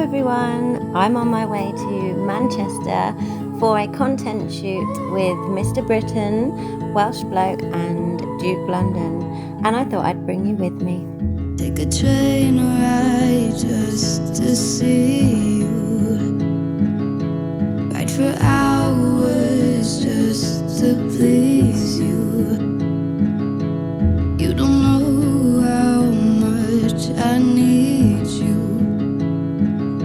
everyone, I'm on my way to Manchester for a content shoot with Mr. Britain, Welsh Bloke and Duke London, and I thought I'd bring you with me. Take a train ride just to see you, ride for hours just to please you. You don't know how much I need you,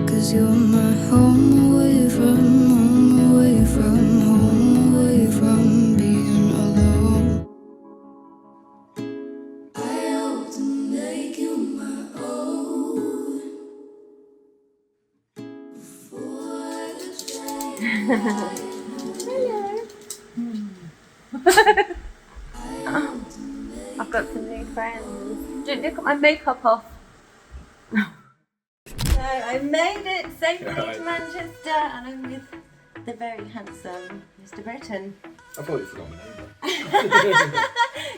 'cause you're my home away from home, away from home, away from being alone. I hope to make you my own before the train. I've got some new friends. Don't look at my makeup off. So I made it safely to Manchester and I'm with the very handsome Mr. Britain. I thought you forgot my name.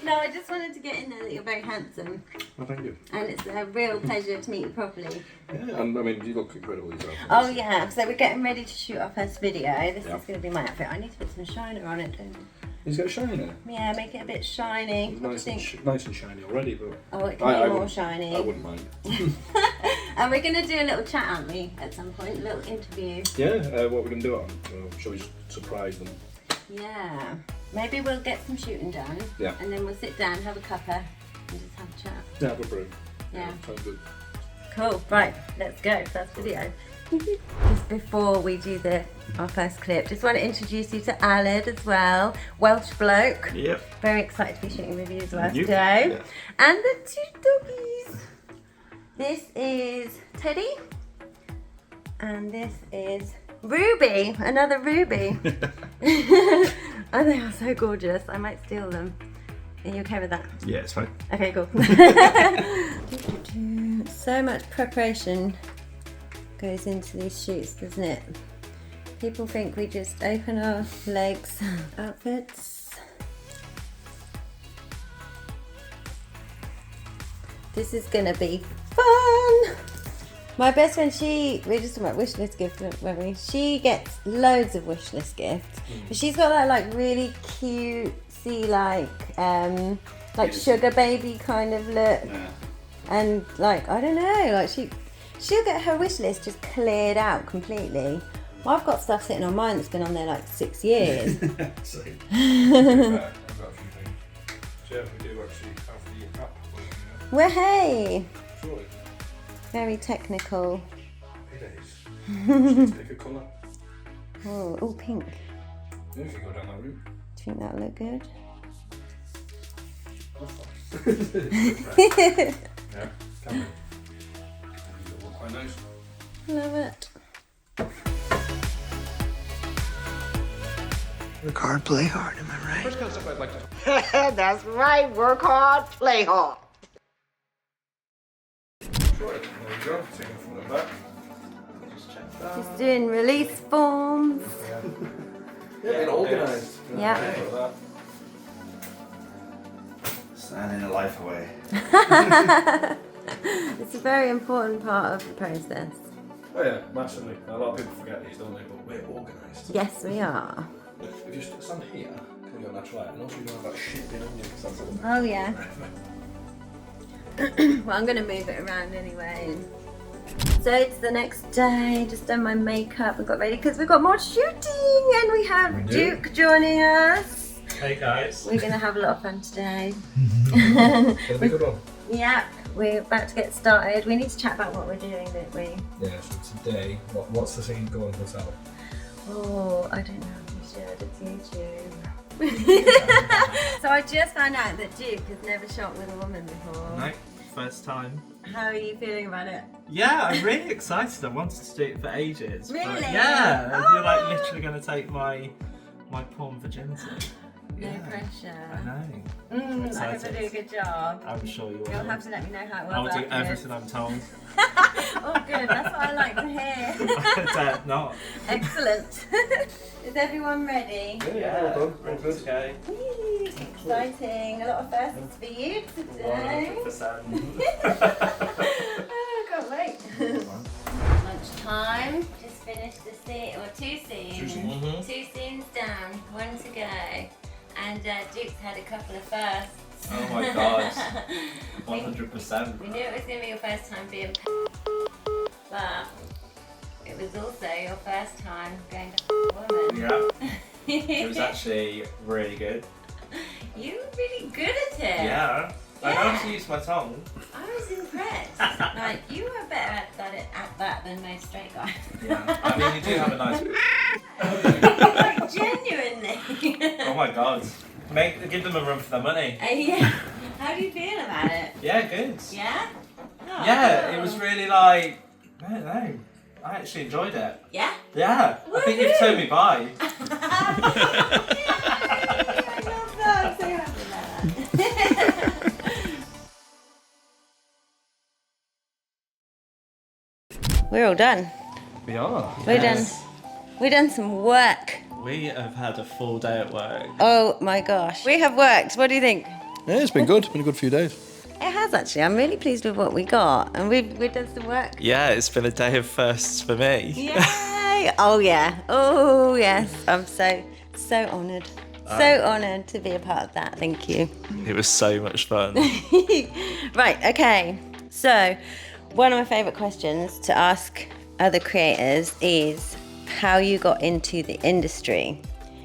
No, I just wanted to get in there that you're very handsome. Oh, thank you. And it's a real pleasure to meet you properly. Yeah, and I mean, you look incredible yourself. Oh yeah, so we're getting ready to shoot our first video. This Yeah. is going to be my outfit. I need to put some shiner on it, don't He's got a shiny. I? Yeah, make it a bit shiny. It's nice and shiny already, but Oh, it can be more wouldn't- shiny. I wouldn't mind. And we're going to do a little chat, aren't we, at some point? A little interview. Yeah, what we're going to do it on? Shall we just surprise them? Yeah. Maybe we'll get some shooting done. Yeah. And then we'll sit down, have a cuppa, and just have a chat. Yeah, we'll brew. Yeah. Sounds good. Cool. Right, let's go. First video. Just before we do our first clip, just want to introduce you to Aled as well, Welsh Bloke. Yep. Very excited to be shooting with you as well You. today. Yeah. And the two doggies. This is Teddy. And this is Ruby, another Ruby. Oh, they are so gorgeous. I might steal them. Are you okay with that? Yeah, it's fine. Okay, cool. So much preparation goes into these shoots, doesn't it? People think we just open our legs. Outfits. This is gonna be fun. My best friend, we're just talking about wish list gifts, weren't we? She gets loads of wish list gifts, but she's got that like really cutesy like sugar baby kind of look. Yeah. And like, I don't know, like she'll get her wish list just cleared out completely. Well, I've got stuff sitting on mine that's been on there like 6 years. Same. I've got a few things. So yeah, we do actually have the app. Well, hey, Surely. very technical. It is. Just pick a colour. Oh, pink. Yeah, if you go down that route. Do you think that'll look good? Yeah, can be. It'll look quite nice. Love it. Work hard, play hard, am I right? First kind of stuff I'd like to... That's right. Work hard, play hard. Sure, there we go. Take it from the back. Just check that. Just doing release forms. Yeah, been organised. Yeah. Signing a life away. It's a very important part of the process. Oh yeah, massively. A lot of people forget these, don't they? But we're organised. Yes, we are. If you stand here, can you get a natural light? And also you don't have that shit being on you, because that's all. Oh yeah. Well, I'm going to move it around anyway. So it's the next day, just done my makeup and got ready because we've got more shooting and we have Duke joining us. Hey guys. We're going to have a lot of fun today. It'll be a good one. Yeah, we're about to get started. We need to chat about what we're doing, don't we? Yeah, so today, what's the scene going to tell? Oh, I don't know if you should. It's YouTube. So I just found out that Duke has never shot with a woman before. No, first time. How are you feeling about it? Yeah, I'm really excited. I wanted to do it for ages. but Really? yeah, you're like Oh. literally going to take my porn virginity. No Yeah, pressure. I know. I hope I excited. do a good job. I'm sure you will. You'll have to let me know how it was. I'll do afterwards. everything I'm told. Oh good, that's what I like to hear. I dare not. Excellent. Is everyone ready? Yeah, all done. All good. Okay. Whee, exciting. A lot of firsts for you today. 100%. Oh, I can't wait. Lunchtime. time. Just finished the scene, or two scenes. Two scenes down, one to go. And Duke's had a couple of firsts. Oh my god. 100%. We knew it was going to be your first time being but it was also your first time going to a woman. Yeah. It was actually really good. You were really good at it. Yeah. I know how to use my tongue. I was impressed. Like, you were better at that than most straight guys. Yeah. I mean, you do have a nice... Like, genuinely. Oh my god. Give them a run for their money. Yeah. How do you feel about it? Yeah, good. Yeah? Oh, Yeah, cool. it was really like... I don't know. I actually enjoyed it. Yeah? Yeah. I think you've turned me by. I love that. I'm so happy about that. We're all done. We are. We're done. We've done some work. We have had a full day at work. Oh my gosh. We have worked. What do you think? Yeah, it's been good. It's been a good few days. It has actually. I'm really pleased with what we got. And we've done some work. Yeah, it's been a day of firsts for me. Yay! Oh yeah. Oh yes. I'm so honoured. So honoured to be a part of that. Thank you. It was so much fun. Right, okay. So, one of my favourite questions to ask other creators is how you got into the industry.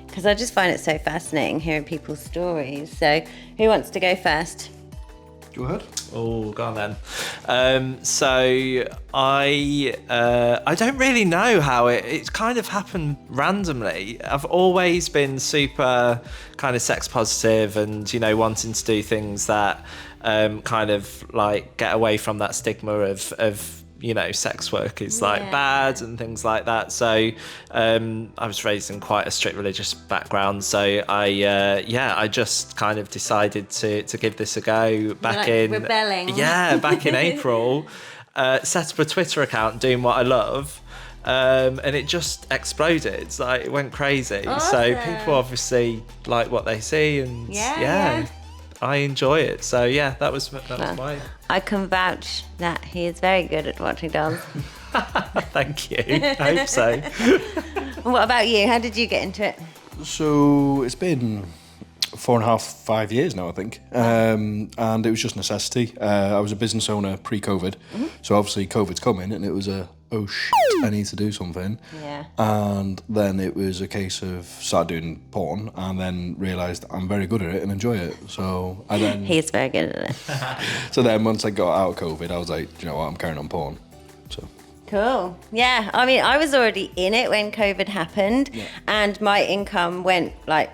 Because I just find it so fascinating hearing people's stories. So, who wants to go first? Go ahead. Oh, go on then. So I don't really know how it kind of happened randomly. I've always been super kind of sex positive and, you know, wanting to do things that kind of like get away from that stigma of you know, sex work is like bad and things like that. So I was raised in quite a strict religious background. So I just kind of decided to give this a go back in rebelling. Yeah, back in April. Set up a Twitter account doing what I love. And it just exploded. Like, it went crazy. Awesome. So people obviously like what they see, and yeah. I enjoy it. So yeah, that was mine. I can vouch that he is very good at what he does. Thank you. I hope so. And what about you? How did you get into it? So it's been 4.5, 5 years now, I think. And it was just necessity. I was a business owner pre-COVID. So obviously COVID's coming and it was oh shit, I need to do something. Yeah. And then it was a case of start doing porn and then realised I'm very good at it and enjoy it. So I then... He's very good at it. So then once I got out of COVID, I was like, do you know what, I'm carrying on porn. So... Cool. Yeah, I mean, I was already in it when COVID happened and my income went like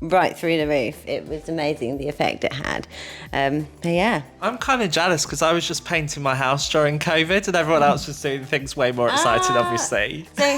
right through the roof. It was amazing the effect it had. But yeah. I'm kind of jealous because I was just painting my house during COVID and everyone else was doing things way more exciting, obviously. So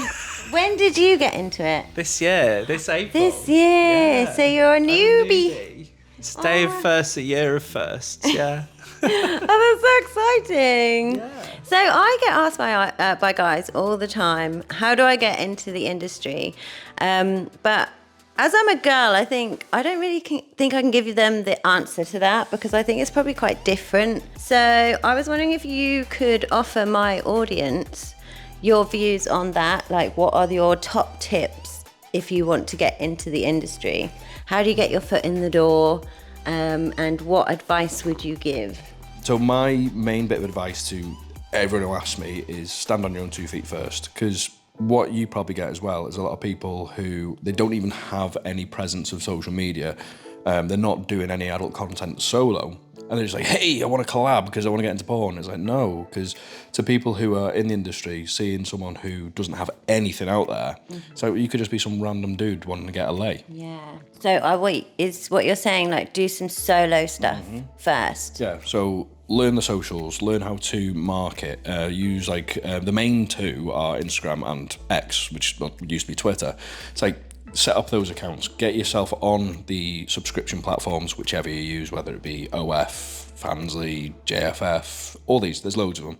when did you get into it? This year, this April. This year. Yeah. So you're a newbie. It's day of first, a year of firsts, yeah. Oh, that's so exciting. Yeah. So I get asked by guys all the time, how do I get into the industry? But as I'm a girl, I think I don't really think I can give them the answer to that because I think it's probably quite different. So I was wondering if you could offer my audience your views on that. Like, what are your top tips if you want to get into the industry? How do you get your foot in the door? And what advice would you give? So my main bit of advice to everyone who asks me is stand on your own 2 feet first, because what you probably get as well is a lot of people who they don't even have any presence of social media. They're not doing any adult content solo. And they're just like, hey, I want to collab because I want to get into porn. It's like, no, because to people who are in the industry, seeing someone who doesn't have anything out there, so you could just be some random dude wanting to get a lay. Yeah. So wait, is what you're saying like do some solo stuff first? Yeah, so learn the socials, learn how to market, use like, the main two are Instagram and X, which used to be Twitter. It's like, set up those accounts, get yourself on the subscription platforms, whichever you use, whether it be OF, Fansly, JFF, all these, there's loads of them.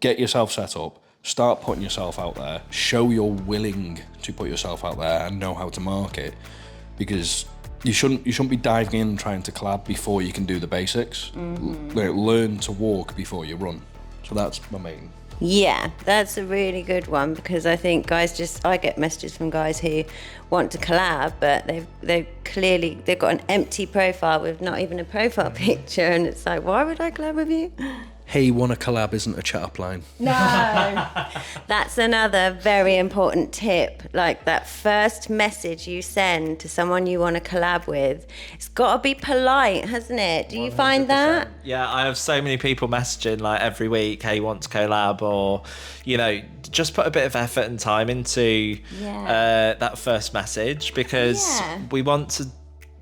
Get yourself set up, start putting yourself out there, show you're willing to put yourself out there and know how to market, because you shouldn't be diving in and trying to collab before you can do the basics. Learn to walk before you run. So that's my main Yeah, that's a really good one, because I think I get messages from guys who want to collab, but they've got an empty profile with not even a profile picture, and it's like, why would I collab with you? Hey, wanna collab isn't a chat up line. No. That's another very important tip. Like, that first message you send to someone you want to collab with, it's got to be polite, hasn't it? Do you find that? Yeah, I have so many people messaging like every week, hey, want to collab, or, you know, just put a bit of effort and time into that first message, because we want to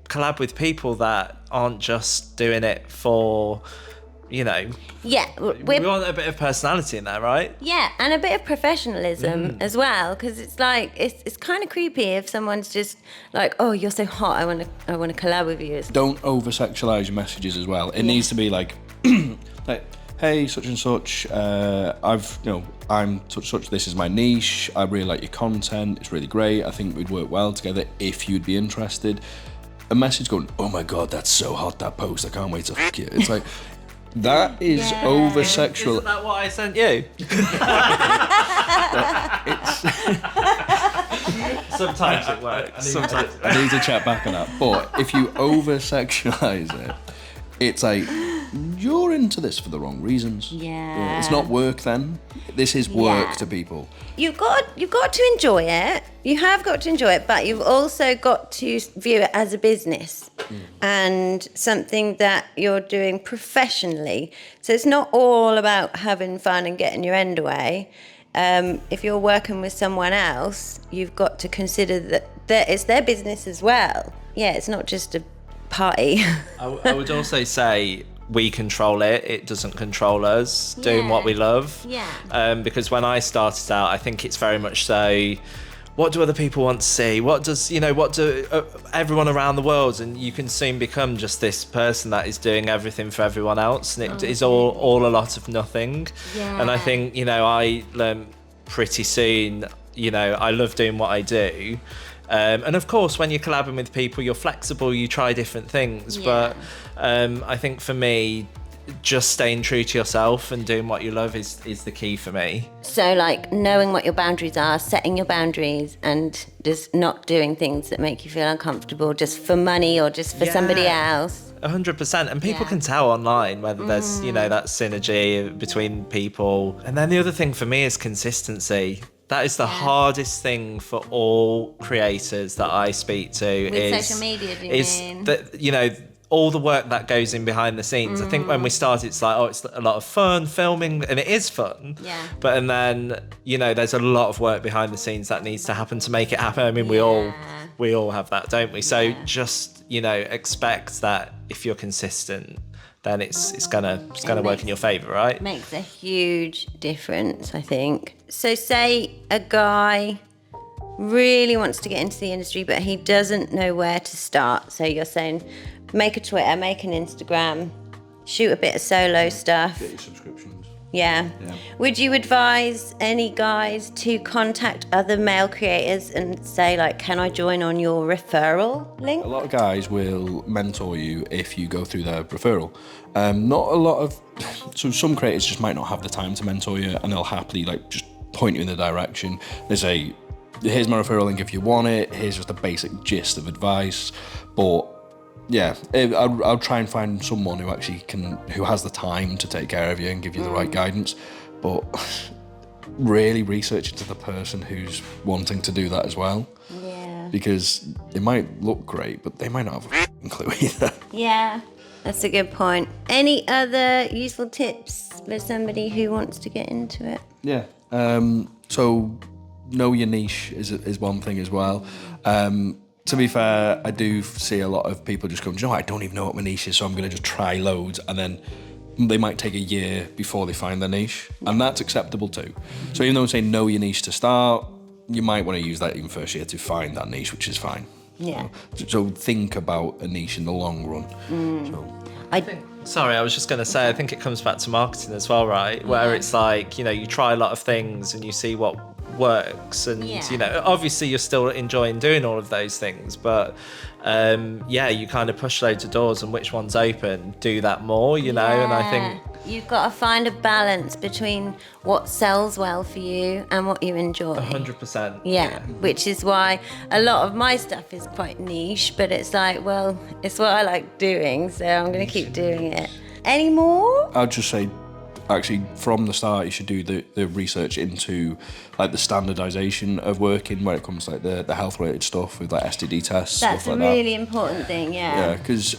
collab with people that aren't just doing it for, you know, we want a bit of personality in there, right? Yeah, and a bit of professionalism as well, because it's like it's kind of creepy if someone's just like, oh, you're so hot, I want to collab with you. Don't over sexualize your messages as well. It needs to be like like, hey, such and such, I'm such, this is my niche, I really like your content, it's really great, I think we'd work well together if you'd be interested. A message going, oh my god, that's so hot, that post, I can't wait to fuck you. It's like, that is over sexual. Isn't that what I sent you? Sometimes it works. Sometimes I need to chat back on that. But if you over sexualize it, it's like, you're into this for the wrong reasons. Yeah. It's not work then. This is work to people. You've got to enjoy it. You have got to enjoy it, but you've also got to view it as a business and something that you're doing professionally. So it's not all about having fun and getting your end away. If you're working with someone else, you've got to consider that it's their business as well. Yeah, it's not just a party. I would also say, we control it, it doesn't control us doing what we love. Because when I started out, I think it's very much so, what do other people want to see? What do everyone around the world? And you can soon become just this person that is doing everything for everyone else, and it is all a lot of nothing. And I think, I learned pretty soon, I love doing what I do. And of course, when you're collabing with people, you're flexible, you try different things. But I think for me, just staying true to yourself and doing what you love is the key for me. So, like, knowing what your boundaries are, setting your boundaries, and just not doing things that make you feel uncomfortable just for money or just for somebody else. 100%. And people can tell online whether there's, that synergy between people. And then the other thing for me is consistency. That is the hardest thing for all creators that I speak to. With social media, do you mean? That, all the work that goes in behind the scenes. I think when we started, it's like, it's a lot of fun filming, and it is fun. But and then, there's a lot of work behind the scenes that needs to happen to make it happen. I mean, we all have that, don't we? So just, expect that if you're consistent, then it's gonna work in your favour, right? Makes a huge difference, I think. So say a guy really wants to get into the industry, but he doesn't know where to start. So you're saying, make a Twitter, make an Instagram, shoot a bit of solo stuff. Get your subscriptions. Yeah. Would you advise any guys to contact other male creators and say, like, can I join on your referral link? A lot of guys will mentor you if you go through their referral. Not a lot of... So some creators just might not have the time to mentor you, and they'll happily, just point you in the direction. They say, here's my referral link if you want it, here's just a basic gist of advice. But yeah, I'll try and find someone who actually who has the time to take care of you and give you the right guidance. But really research into the person who's wanting to do that as well. Yeah. Because it might look great, but they might not have a clue either. Yeah, that's a good point. Any other useful tips for somebody who wants to get into it? Yeah. So know your niche is one thing as well. To be fair, I do see a lot of people just going, I don't even know what my niche is, so I'm going to just try loads, and then they might take a year before they find their niche, and that's acceptable too. So even though I'm saying know your niche to start, you might want to use that even first year to find that niche, which is fine. Yeah. So think about a niche in the long run. Sorry, I was just going to say, I think it comes back to marketing as well, right? Where it's like, you try a lot of things and you see what works, and obviously you're still enjoying doing all of those things, but you kind of push loads of doors, and which ones open, do that more, and I think You've got to find a balance between what sells well for you and what you enjoy. 100%. Yeah, which is why a lot of my stuff is quite niche, but it's like, well, it's what I like doing, so I'm going to keep doing it. Any more? I'd just say, actually, from the start, you should do the research into like the standardization of working when it comes to like the health related stuff with like STD tests. That's stuff a like really important thing, Yeah, because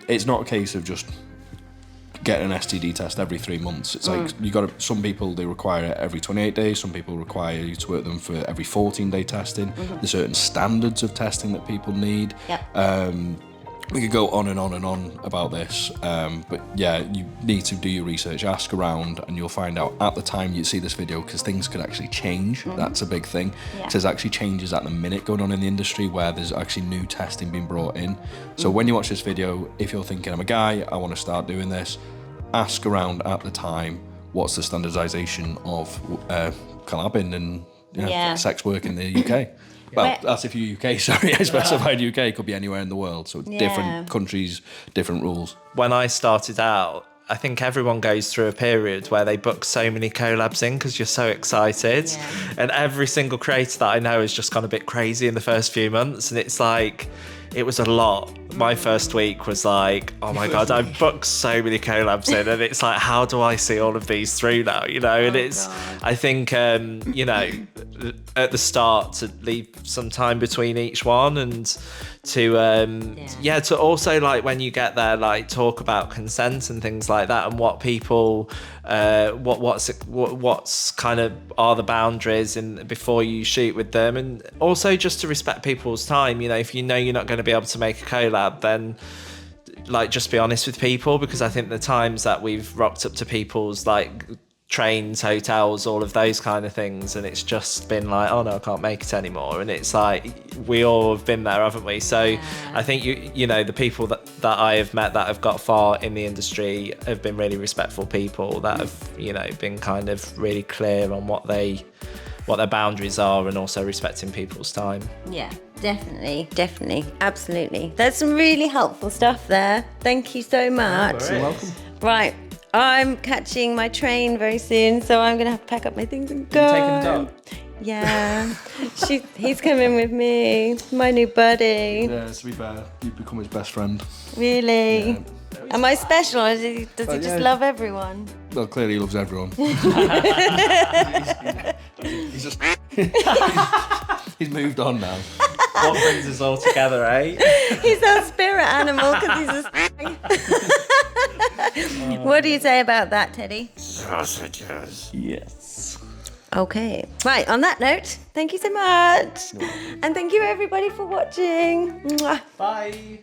it's not a case of just getting an STD test every 3 months. It's like you got to, some people they require it every 28 days. Some people require you to work them for every 14-day testing. There's certain standards of testing that people need. Yep. We could go on and on and on about this, but yeah, you need to do your research, ask around, and you'll find out at the time you see this video, because things could actually change. That's a big thing. Yeah. There's actually changes at the minute going on in the industry where there's actually new testing being brought in. So when you watch this video, if you're thinking, I'm a guy, I want to start doing this, ask around at the time, what's the standardization of collabing and sex work in the UK? Well, that's if you're UK, sorry, I specified UK, it could be anywhere in the world. So different countries, different rules. When I started out, I think everyone goes through a period where they book so many collabs in because you're so excited. Yeah. And every single creator that I know has just gone a bit crazy in the first few months. And it's like, it was a lot. My first week was like, oh my God, I've booked so many collabs in, and it's like, how do I see all of these through now? You know, and it's, I think, you know, at the start to leave some time between each one, and to, to also, like, when you get there, like, talk about consent and things like that, and what people, what's kind of are the boundaries in before you shoot with them, and also just to respect people's time. You know, if you know you're not going to be able to make a collab, then like just be honest with people, because I think the times that we've rocked up to people's like trains, hotels, all of those kind of things, and it's just been like, oh no, I can't make it anymore. And it's like, we all have been there, haven't we? So I think you know, the people that I have met that have got far in the industry have been really respectful people that have, you know, been kind of really clear on what their boundaries are, and also respecting people's time. Yeah, definitely, absolutely. There's some really helpful stuff there. Thank you so much. You're welcome. Right, I'm catching my train very soon, so I'm gonna have to pack up my things and go. You taking the dog? Yeah, he's coming with me, my new buddy. Yeah, to be fair, you've become his best friend. Really? Yeah. Am I special, or does he just love everyone? Well, clearly he loves everyone. He's just he's moved on now. What brings us all together, eh? He's our spirit animal because he's a What do you say about that, Teddy? Sausages. Yes. Okay. Right, on that note, thank you so much. And thank you everybody for watching. Mwah. Bye.